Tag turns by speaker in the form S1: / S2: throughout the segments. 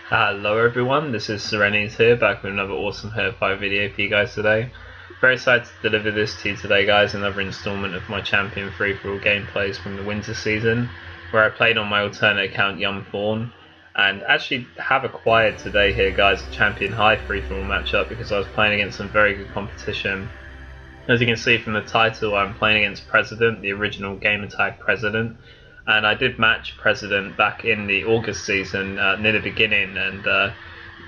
S1: Hello everyone, this is Serenes here, back with another awesome FFA video for you guys today. Very excited to deliver this to you today guys, another installment of my Champion free-for-all gameplays from the winter season, where I played on my alternate account Jonan, and actually have acquired today here guys a Champion High free-for-all matchup because I was playing against some very good competition. As you can see from the title, I'm playing against President, the original gamertag President. And I did match President back in the August season near the beginning, and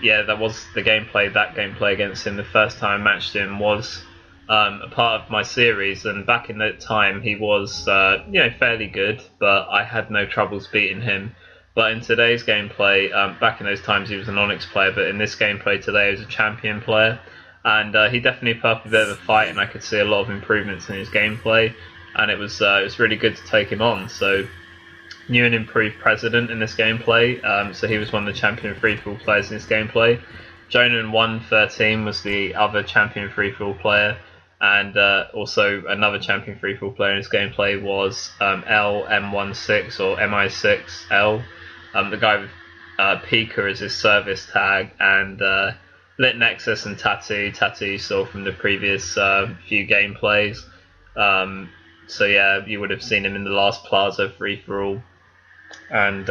S1: yeah, that was the gameplay. That gameplay against him, the first time I matched him, was a part of my series. And back in that time, he was fairly good, but I had no troubles beating him. But in today's gameplay, back in those times, he was an Onyx player, but in this gameplay today, he was a Champion player, and he definitely put up a bit of a fight, and I could see a lot of improvements in his gameplay, and it was really good to take him on. So. New and improved President in this gameplay, so he was one of the Champion free-for-all players in this gameplay. Jonan One 13 was the other Champion free-for-all player, and also another Champion free-for-all player in this gameplay was I MI6 or MI6 I. The guy with Pika as his service tag, and Lit Nexus and Tattoo you saw from the previous few gameplays. So yeah, you would have seen him in the last Plaza free-for-all. And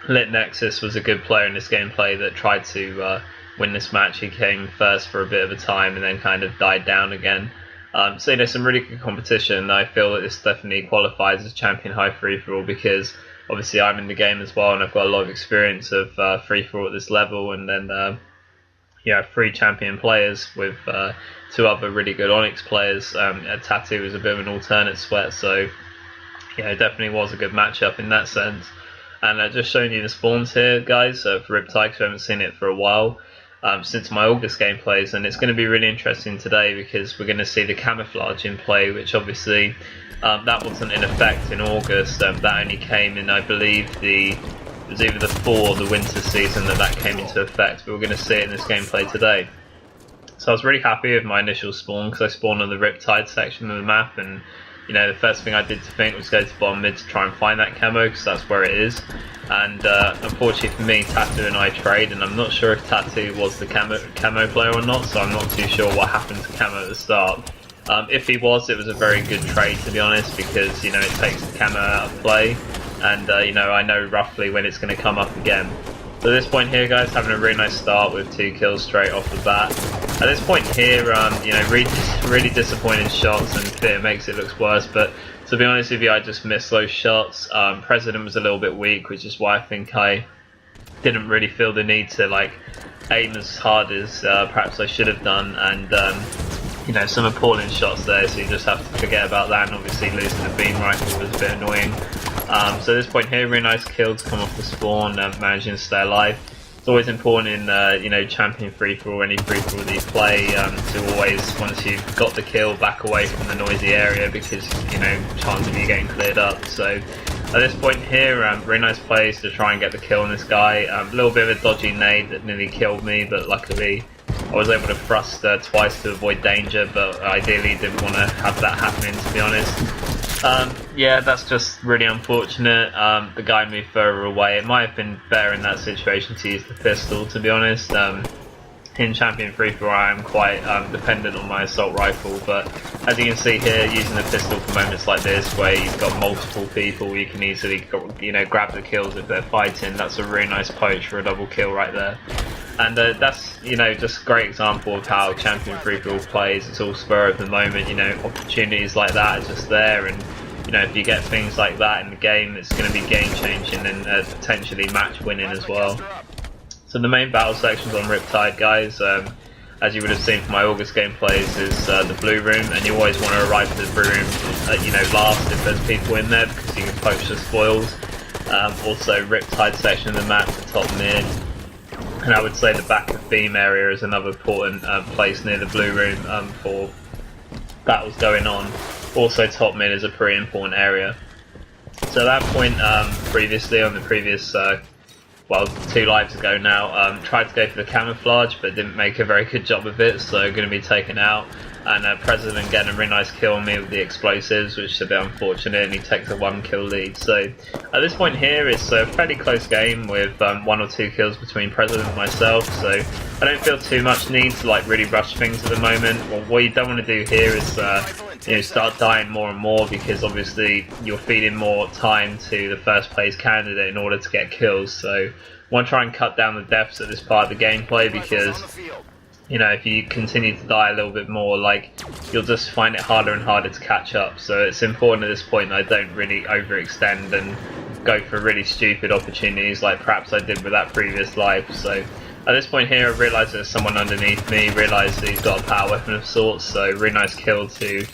S1: Lit Nexus was a good player in this gameplay that tried to win this match. He came first for a bit of a time and then kind of died down again. So there's some really good competition. I feel that this definitely qualifies as Champion High free-for-all because obviously I'm in the game as well and I've got a lot of experience of free-for-all at this level, and then 3 Champion players with 2 other really good Onyx players. Tattoo was a bit of an alternate sweat, so yeah, it definitely was a good matchup in that sense. And just showing you the spawns here, guys, for Riptide, because I haven't seen it for a while since my August gameplays, and it's going to be really interesting today because we're going to see the camouflage in play, which obviously that wasn't in effect in August. That only came in, I believe, it was either the fall or the winter season that came into effect, but we're going to see it in this gameplay today. So I was really happy with my initial spawn because I spawned on the Riptide section of the map, and the first thing I did to think was go to bottom mid to try and find that camo because that's where it is. And unfortunately for me, Tattoo and I trade, and I'm not sure if Tattoo was the camo player or not, so I'm not too sure what happened to camo at the start. If he was, it was a very good trade to be honest, because it takes the camo out of play, and I know roughly when it's going to come up again. So at this point here, guys, having a really nice start with 2 kills straight off the bat. At this point here, really disappointing shots, and fear makes it look worse. But to be honest with you, I just missed those shots. President was a little bit weak, which is why I think I didn't really feel the need to aim as hard as perhaps I should have done. And some appalling shots there, so you just have to forget about that. And obviously losing the beam rifle was a bit annoying. So at this point here, really nice kill to come off the spawn, managing to stay alive. It's always important in Champion free-for-all, any free-for-all that you play, to always, once you've got the kill, back away from the noisy area because chance of you getting cleared up. So at this point here, really nice plays to try and get the kill on this guy. A little bit of a dodgy nade that nearly killed me, but luckily I was able to thrust twice to avoid danger, but ideally didn't want to have that happening, to be honest. Yeah, that's just really unfortunate. The guy moved further away. It might have been better in that situation to use the pistol, to be honest. In Champion free-for-all, I am quite dependent on my assault rifle, but as you can see here, using the pistol for moments like this, where you've got multiple people, you can easily grab the kills if they're fighting. That's a really nice poach for a double kill right there. And that's just a great example of how Champion free-for-all plays. It's all spur of the moment. Opportunities like that are just there, and if you get things like that in the game, it's going to be game changing and potentially match winning as well. So the main battle sections on Riptide, guys, as you would have seen from my August gameplays, is the blue room, and you always want to arrive to the blue room last if there's people in there because you can poach the spoils. Also Riptide section of the map, the top mid. And I would say the back of beam area is another important place near the blue room for battles going on. Also top mid is a pretty important area. So at that point previously on the previous 2 lives ago now, tried to go for the camouflage but didn't make a very good job of it, so going to be taken out. and President getting a really nice kill on me with the explosives, which is a bit unfortunate, and he takes a 1-kill lead. So at this point here, it's a fairly close game with 1 or 2 kills between President and myself, so I don't feel too much need to like really rush things at the moment. Well, what you don't want to do here is start dying more and more, because obviously you're feeding more time to the first place candidate in order to get kills. So I want to try and cut down the deaths at this part of the gameplay, because if you continue to die a little bit more, like, you'll just find it harder and harder to catch up. So it's important at this point that I don't really overextend and go for really stupid opportunities like perhaps I did with that previous life. So at this point here, I realise there's someone underneath me, realise that he's got a power weapon of sorts, so really nice kill to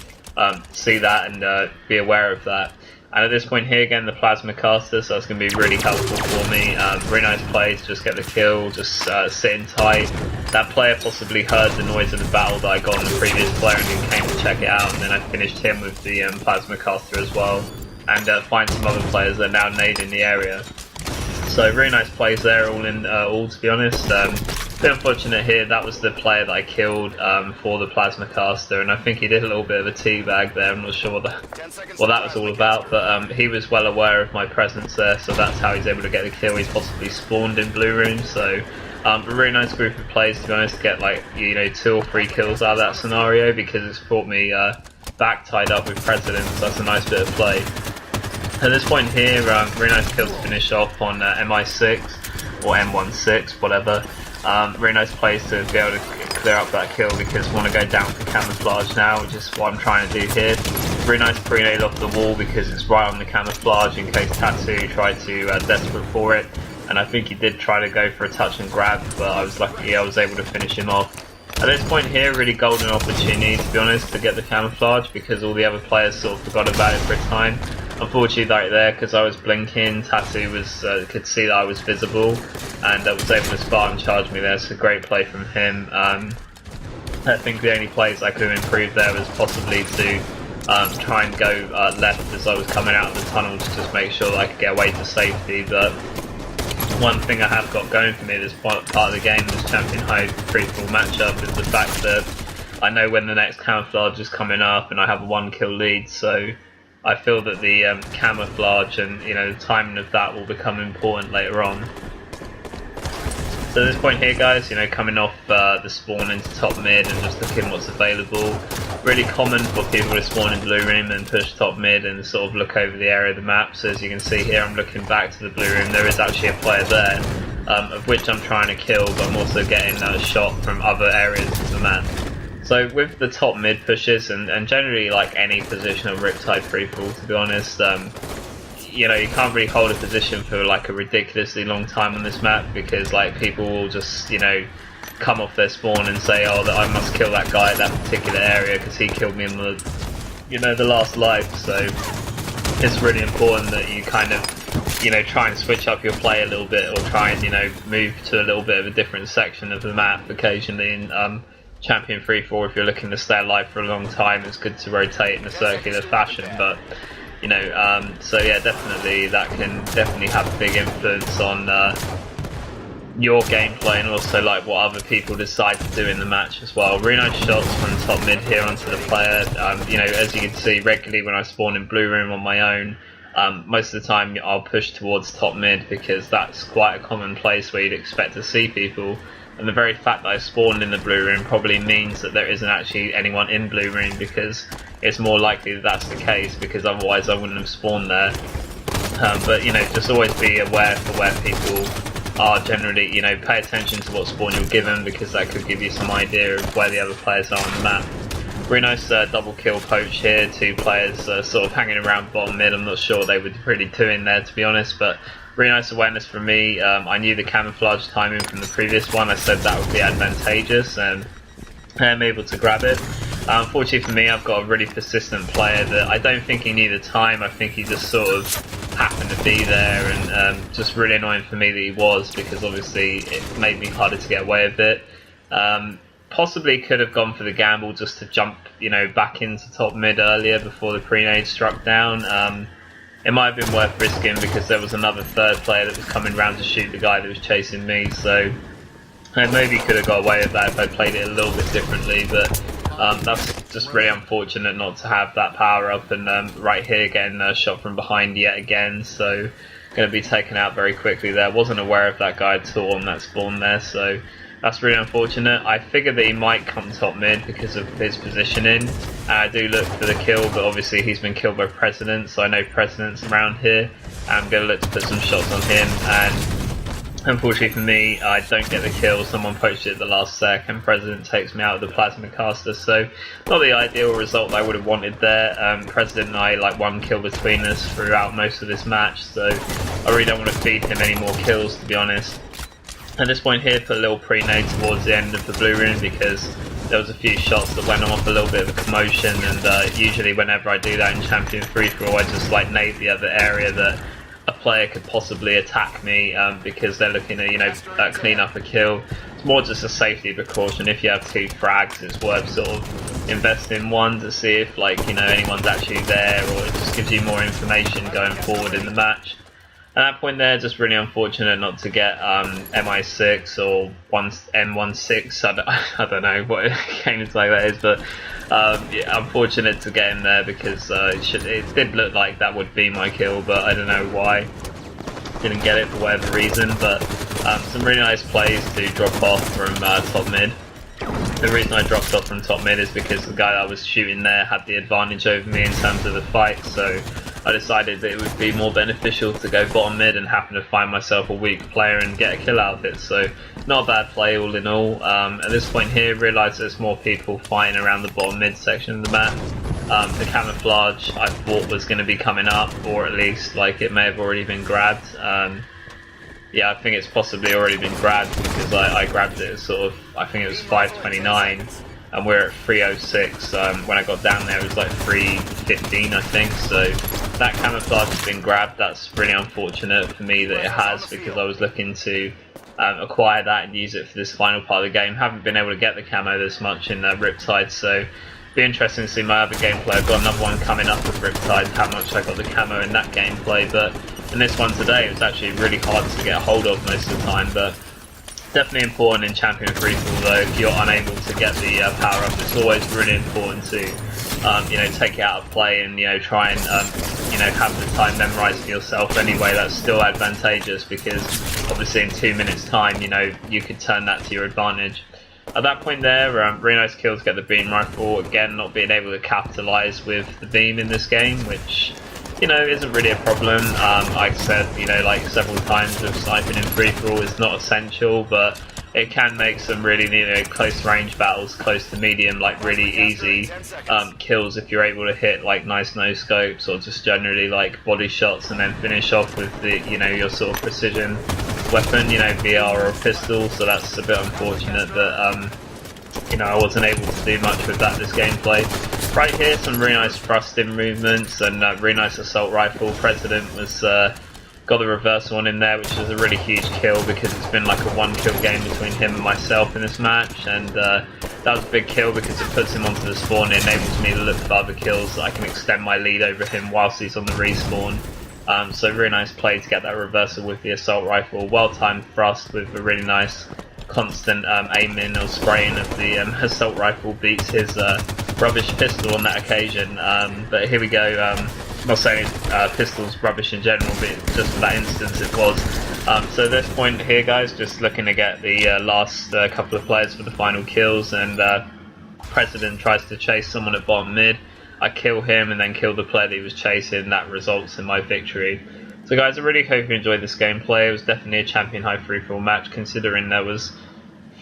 S1: see that and be aware of that. And at this point here, again, the plasma caster, so that's going to be really helpful for me. Really nice play to just get the kill, just sitting tight. That player possibly heard the noise of the battle that I got on the previous player and then came to check it out, and then I finished him with the plasma caster as well. And find some other players that are now nading the area. So really nice plays there, all in all, to be honest. Bit unfortunate here, that was the player that I killed for the plasma caster, and I think he did a little bit of a teabag there. I'm not sure what that was all about, but he was well aware of my presence there, so that's how he's able to get the kill. He's possibly spawned in blue room, so a really nice group of plays, to be honest, to get like 2 or 3 kills out of that scenario, because it's brought me back tied up with President, so that's a nice bit of play. At this point here, really nice kill to finish off on MI6 or M16, whatever. Really nice place to be able to clear up that kill, because I want to go down for camouflage now, which is what I'm trying to do here. Really nice pre-nade off the wall, because it's right on the camouflage in case Tattoo tried to desperate for it. And I think he did try to go for a touch and grab, but I was lucky I was able to finish him off. At this point here, really golden opportunity, to be honest, to get the camouflage, because all the other players sort of forgot about it for a time. Unfortunately, right there, because I was blinking, Tattoo could see that I was visible, and was able to Spartan charge me there. So great play from him. I think the only plays I could have improved there was possibly to try and go left as I was coming out of the tunnel to just make sure that I could get away to safety. But one thing I have got going for me this part of the game, this Champion High free-for-all matchup, is the fact that I know when the next camouflage is coming up, and I have a 1-kill lead. So I feel that the camouflage and the timing of that will become important later on. So at this point here, guys, coming off the spawn into top mid and just looking what's available. Really common for people to spawn in blue room and push top mid and sort of look over the area of the map. So as you can see here, I'm looking back to the blue room. There is actually a player there, of which I'm trying to kill, but I'm also getting shot from other areas of the map. So with the top mid pushes and generally like any position of Riptide free-for-all, to be honest, you can't really hold a position for like a ridiculously long time on this map, because like people will just come off their spawn and say, oh, that I must kill that guy at that particular area because he killed me in the the last life. So it's really important that you kind of try and switch up your play a little bit, or try and move to a little bit of a different section of the map occasionally in Champion free-for-all. If you're looking to stay alive for a long time, it's good to rotate in a circular fashion. But so yeah, definitely that can definitely have a big influence on your gameplay, and also like what other people decide to do in the match as well. Really nice shots from top mid here onto the player. As you can see, regularly when I spawn in blue room on my own, most of the time I'll push towards top mid, because that's quite a common place where you'd expect to see people. And the very fact that I spawned in the blue room probably means that there isn't actually anyone in blue room, because it's more likely that that's the case, because otherwise I wouldn't have spawned there. But just always be aware for where people are generally, pay attention to what spawn you're given, because that could give you some idea of where the other players are on the map. Really nice double kill poach here, 2 players sort of hanging around bottom mid. I'm not sure what they were really doing there, to be honest, but really nice awareness from me. I knew the camouflage timing from the previous one. I said that would be advantageous, and I'm able to grab it. Unfortunately for me, I've got a really persistent player that I don't think he needed time. I think he just sort of happened to be there, and just really annoying for me that he was, because obviously it made me harder to get away with it. Possibly could have gone for the gamble just to jump, back into top mid earlier before the pre-nade struck down. It might have been worth risking, because there was another third player that was coming round to shoot the guy that was chasing me, so I maybe could have got away with that if I played it a little bit differently. But that's just really unfortunate not to have that power up, and right here getting shot from behind yet again, so going to be taken out very quickly there. Wasn't aware of that guy at all on that spawn there, so that's really unfortunate. I figured that he might come top mid because of his positioning. I do look for the kill, but obviously he's been killed by President, so I know President's around here. I'm going to look to put some shots on him, and unfortunately for me, I don't get the kill. Someone poached it at the last sec, and President takes me out of the plasma caster, so not the ideal result that I would have wanted there. President and I, like, one kill between us throughout most of this match, so I really don't want to feed him any more kills, to be honest. At this point here, put a little pre-nade towards the end of the blue room because there was a few shots that went off, a little bit of a commotion, and usually whenever I do that in Champion free-for-all, I just like nade the other area that a player could possibly attack me because they're looking to clean up a kill. It's more just a safety precaution. If you have two frags, it's worth sort of investing one to see if anyone's actually there, or it just gives you more information going forward in the match. At that point there, just really unfortunate not to get MI6 or M16. I don't know what games like that is, but yeah, unfortunate to get in there because it did look like that would be my kill, but I don't know why. Didn't get it for whatever reason, but some really nice plays to drop off from top mid. The reason I dropped off from top mid is because the guy that I was shooting there had the advantage over me in terms of the fight, so I decided that it would be more beneficial to go bottom mid and happen to find myself a weak player and get a kill out of it. So not a bad play all in all. At this point here, realised there's more people fighting around the bottom mid section of the map. The camouflage I thought was going to be coming up, or at least it may have already been grabbed. Yeah, I think it's possibly already been grabbed because I grabbed it at I think it was 5:29. And we're at 3:06. When I got down there, it was like 3:15, I think. So that camouflage has been grabbed. That's really unfortunate for me that it has, because I was looking to acquire that and use it for this final part of the game. Haven't been able to get the camo this much in Riptide, so be interesting to see my other gameplay. I've got another one coming up with Riptide, how much I got the camo in that gameplay. But in this one today, it was actually really hard to get a hold of most of the time. But definitely important in Champion free-for-all though. If you're unable to get the power up, it's always really important to take it out of play and try and have the time memorized for yourself anyway. That's still advantageous because obviously in 2 minutes time you could turn that to your advantage. At that point there, really nice kill to get the beam rifle. Again, not being able to capitalize with the beam in this game, which isn't really a problem. Like I said, several times with sniping in free-for-all is not essential, but it can make some really close range battles, close to medium, really easy kills if you're able to hit nice no scopes or just generally body shots and then finish off with the your sort of precision weapon, VR or pistol. So that's a bit unfortunate that I wasn't able to do much with this gameplay. Right here, some really nice thrusting movements and really nice assault rifle. President was got the reversal on him there, which was a really huge kill because it's been like a one-kill game between him and myself in this match, and that was a big kill because it puts him onto the spawn. It enables me to look for other kills. I can extend my lead over him whilst he's on the respawn. So really nice play to get that reversal with the assault rifle. Well-timed thrust with a really nice constant aiming or spraying of the assault rifle beats his rubbish pistol on that occasion. But here we go. Not saying pistol's rubbish in general, but just for that instance it was. So at this point here, guys, just looking to get the last couple of players for the final kills, and President tries to chase someone at bottom mid. I kill him and then kill the player that he was chasing. That results in my victory. So guys, I really hope you enjoyed this gameplay. It was definitely a Champion High free-for-all match, considering there was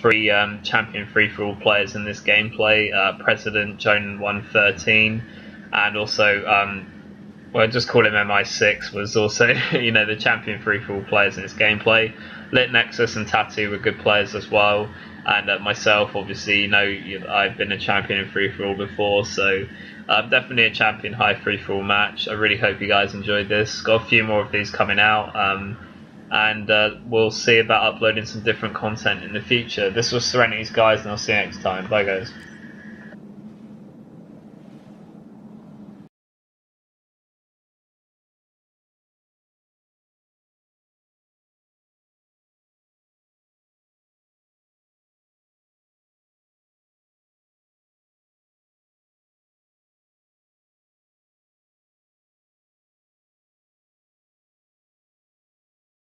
S1: 3 Champion free-for-all players in this gameplay. President, Jonan One 13, and also well, just call him MI6 was also the Champion free-for-all players in this gameplay. Lit Nexus and Tattoo were good players as well, and myself, obviously, I've been a champion in free-for-all before, so definitely a Champion High free-for-all match. I really hope you guys enjoyed this. Got a few more of these coming out, and we'll see about uploading some different content in the future. This was Serenity's, guys, and I'll see you next time. Bye, guys.